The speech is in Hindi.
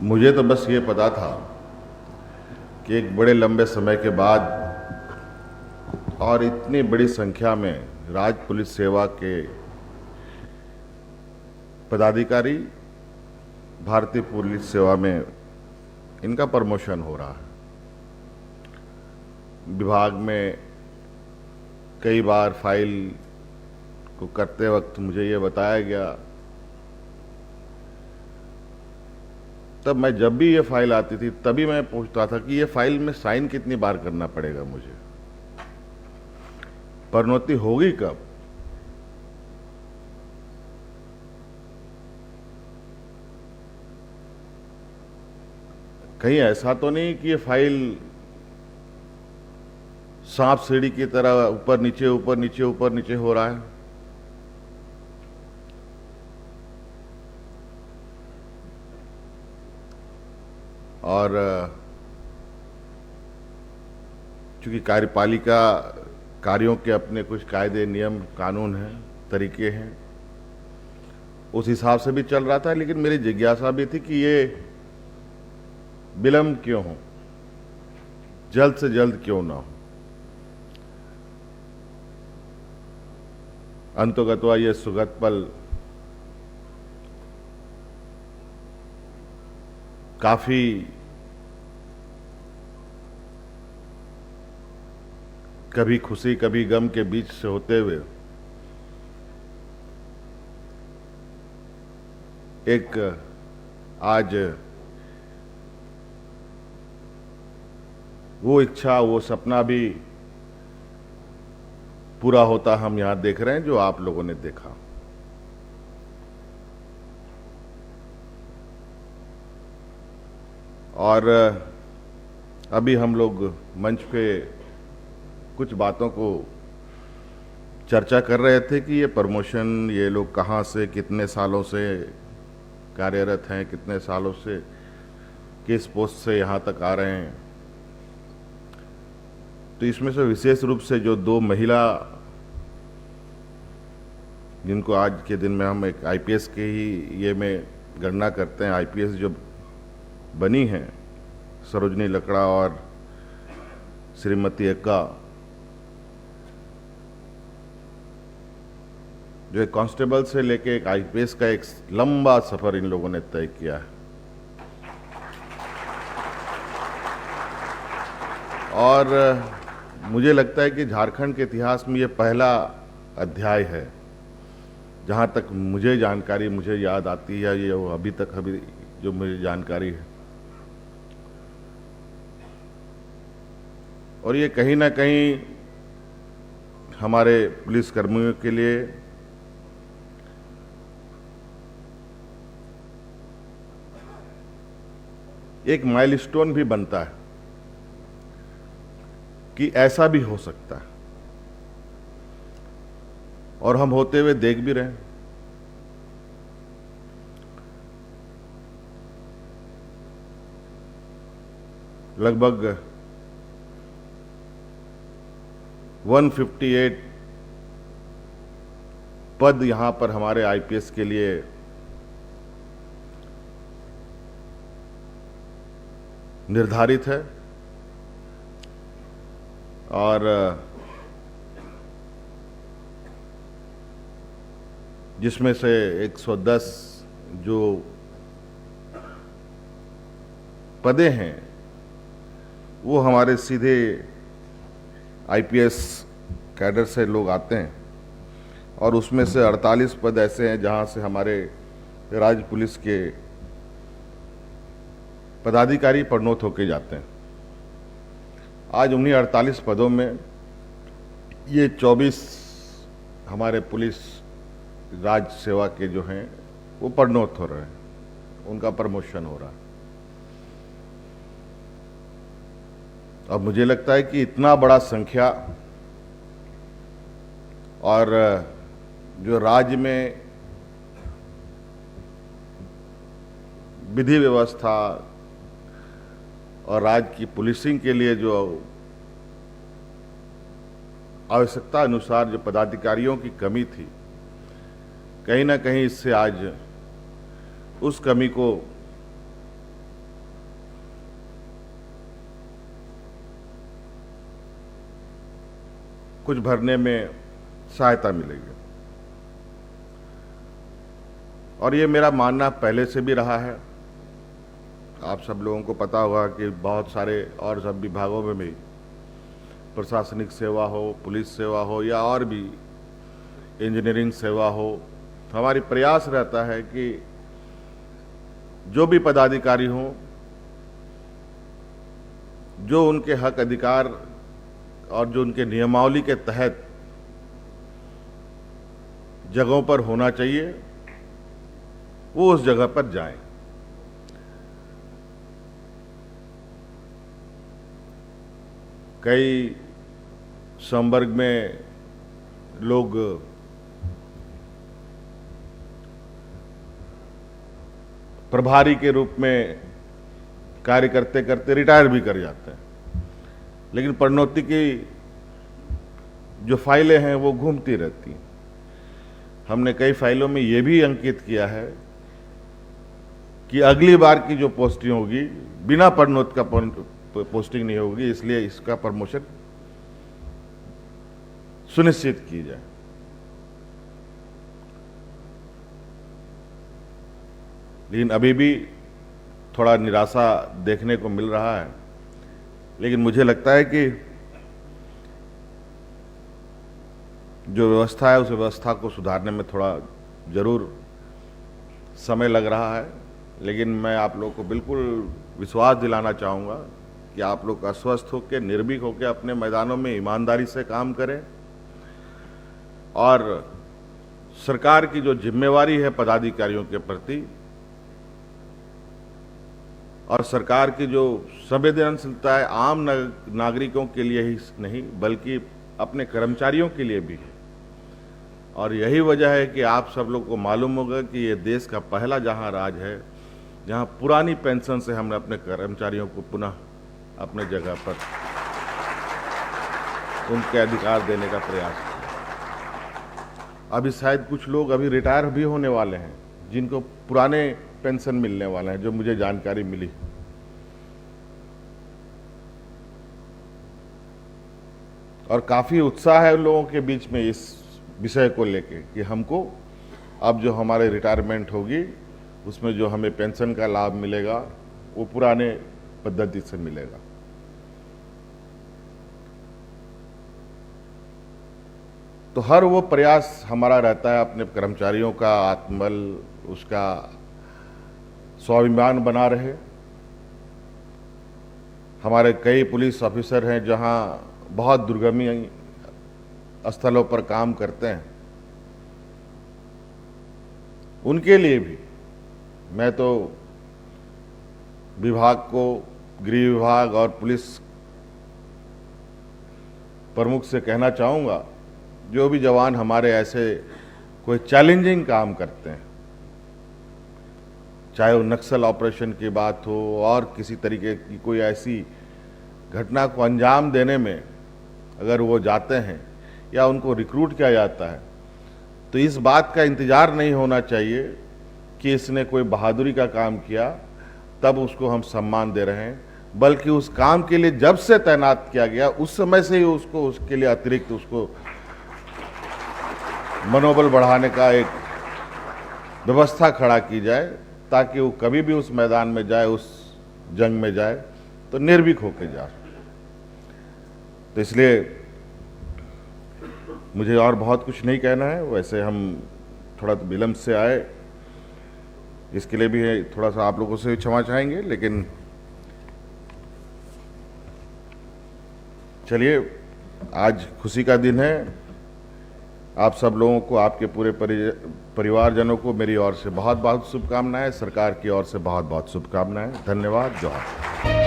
मुझे तो बस ये पता था कि एक बड़े लंबे समय के बाद और इतनी बड़ी संख्या में राज्य पुलिस सेवा के पदाधिकारी भारतीय पुलिस सेवा में इनका प्रमोशन हो रहा है। विभाग में कई बार फाइल को करते वक्त मुझे ये बताया गया, तब मैं जब भी ये फाइल आती थी तभी मैं पूछता था कि ये फाइल में साइन कितनी बार करना पड़ेगा, मुझे प्रोन्नति होगी कब। कहीं ऐसा तो नहीं कि ये फाइल सांप सीढ़ी की तरह ऊपर नीचे ऊपर नीचे ऊपर नीचे हो रहा है। और चूंकि कार्यपालिका कार्यों के अपने कुछ कायदे नियम कानून हैं, तरीके हैं, उस हिसाब से भी चल रहा था। लेकिन मेरी जिज्ञासा भी थी कि ये विलंब क्यों हो, जल्द से जल्द क्यों ना हो। अंतोगत्वा ये सुगत पल काफी कभी खुशी कभी गम के बीच से होते हुए एक आज वो इच्छा, वो सपना भी पूरा होता हम यहां देख रहे हैं, जो आप लोगों ने देखा। और अभी हम लोग मंच पे कुछ बातों को चर्चा कर रहे थे कि ये प्रमोशन, ये लोग कहाँ से कितने सालों से कार्यरत हैं, कितने सालों से किस पोस्ट से यहाँ तक आ रहे हैं। तो इसमें से विशेष रूप से जो दो महिला, जिनको आज के दिन में हम एक आईपीएस के ही ये में गणना करते हैं, आईपीएस जो बनी हैं, सरोजनी लकड़ा और श्रीमती एक्का, जो एक कांस्टेबल से लेके एक आईपीएस का एक लंबा सफर इन लोगों ने तय किया है। और मुझे लगता है कि झारखंड के इतिहास में ये पहला अध्याय है, जहां तक मुझे जानकारी, मुझे याद आती है, ये अभी जो मुझे जानकारी है। और ये कहीं ना कहीं हमारे पुलिस कर्मियों के लिए एक माइलस्टोन भी बनता है कि ऐसा भी हो सकता है, और हम होते हुए देख भी रहे हैं। लगभग 158 पद यहां पर हमारे आईपीएस के लिए निर्धारित है, और जिसमें से 110 जो पदे हैं वो हमारे सीधे आईपीएस कैडर से लोग आते हैं, और उसमें से 48 पद ऐसे हैं जहां से हमारे राज्य पुलिस के पदाधिकारी प्रोन्नत होके जाते हैं। आज उन्हीं 48 पदों में ये 24 हमारे पुलिस राज्य सेवा के जो हैं वो प्रोन्नत हो रहे हैं, उनका प्रमोशन हो रहा है। अब मुझे लगता है कि इतना बड़ा संख्या, और जो राज्य में विधि व्यवस्था और राज्य की पुलिसिंग के लिए जो आवश्यकता अनुसार जो पदाधिकारियों की कमी थी, कहीं ना कहीं इससे आज उस कमी को कुछ भरने में सहायता मिलेगी। और ये मेरा मानना पहले से भी रहा है। आप सब लोगों को पता होगा कि बहुत सारे और सब विभागों में भी, प्रशासनिक सेवा हो, पुलिस सेवा हो या और भी इंजीनियरिंग सेवा हो, हमारी प्रयास रहता है कि जो भी पदाधिकारी हों, जो उनके हक अधिकार और जो उनके नियमावली के तहत जगहों पर होना चाहिए, वो उस जगह पर जाएं। कई संवर्ग में लोग प्रभारी के रूप में कार्य करते करते रिटायर भी कर जाते हैं, लेकिन पदोन्नति की जो फाइलें हैं वो घूमती रहती हैं। हमने कई फाइलों में ये भी अंकित किया है कि अगली बार की जो पोस्टिंग होगी बिना पदोन्नति का पोस्टिंग नहीं होगी, इसलिए इसका प्रमोशन सुनिश्चित की जाए। लेकिन अभी भी थोड़ा निराशा देखने को मिल रहा है। लेकिन मुझे लगता है कि जो व्यवस्था है उस व्यवस्था को सुधारने में थोड़ा जरूर समय लग रहा है। लेकिन मैं आप लोग को बिल्कुल विश्वास दिलाना चाहूँगा कि आप लोग अस्वस्थ होकर, निर्भीक होकर अपने मैदानों में ईमानदारी से काम करें और सरकार की जो जिम्मेवारी है पदाधिकारियों के प्रति और सरकार की जो संवेदनशीलता है आम नागरिकों के लिए ही नहीं बल्कि अपने कर्मचारियों के लिए भी है। और यही वजह है कि आप सब लोग को मालूम होगा कि ये देश का पहला जहां राज है जहां पुरानी पेंशन से हमने अपने कर्मचारियों को पुनः अपने जगह पर उनके अधिकार देने का प्रयास किया। अभी शायद कुछ लोग अभी रिटायर भी होने वाले हैं जिनको पुराने पेंशन मिलने वाले हैं, जो मुझे जानकारी मिली। और काफी उत्साह है उन लोगों के बीच में इस विषय को लेके कि हमको अब जो हमारे रिटायरमेंट होगी उसमें जो हमें पेंशन का लाभ मिलेगा वो पुराने पद्धति से मिलेगा। तो हर वो प्रयास हमारा रहता है अपने कर्मचारियों का आत्मबल, उसका स्वाभिमान बना रहे। हमारे कई पुलिस ऑफिसर हैं जहां बहुत दुर्गमी स्थलों पर काम करते हैं, उनके लिए भी मैं तो विभाग को, गृह विभाग और पुलिस प्रमुख से कहना चाहूँगा, जो भी जवान हमारे ऐसे कोई चैलेंजिंग काम करते हैं, चाहे वो नक्सल ऑपरेशन की बात हो और किसी तरीके की कोई ऐसी घटना को अंजाम देने में अगर वो जाते हैं या उनको रिक्रूट किया जाता है, तो इस बात का इंतजार नहीं होना चाहिए कि इसने कोई बहादुरी का काम किया तब उसको हम सम्मान दे रहे हैं, बल्कि उस काम के लिए जब से तैनात किया गया उस समय से ही उसको उसके लिए अतिरिक्त उसको मनोबल बढ़ाने का एक व्यवस्था खड़ा की जाए ताकि वो कभी भी उस मैदान में जाए, उस जंग में जाए तो निर्भीक होकर जाए। तो इसलिए मुझे और बहुत कुछ नहीं कहना है। वैसे हम थोड़ा तो विलंब से आए, इसके लिए भी थोड़ा सा आप लोगों से क्षमा चाहेंगे। लेकिन चलिए, आज खुशी का दिन है। आप सब लोगों को, आपके पूरे परिवारजनों को मेरी ओर से बहुत बहुत शुभकामनाएं, सरकार की ओर से बहुत बहुत शुभकामनाएं। धन्यवाद। जोहार।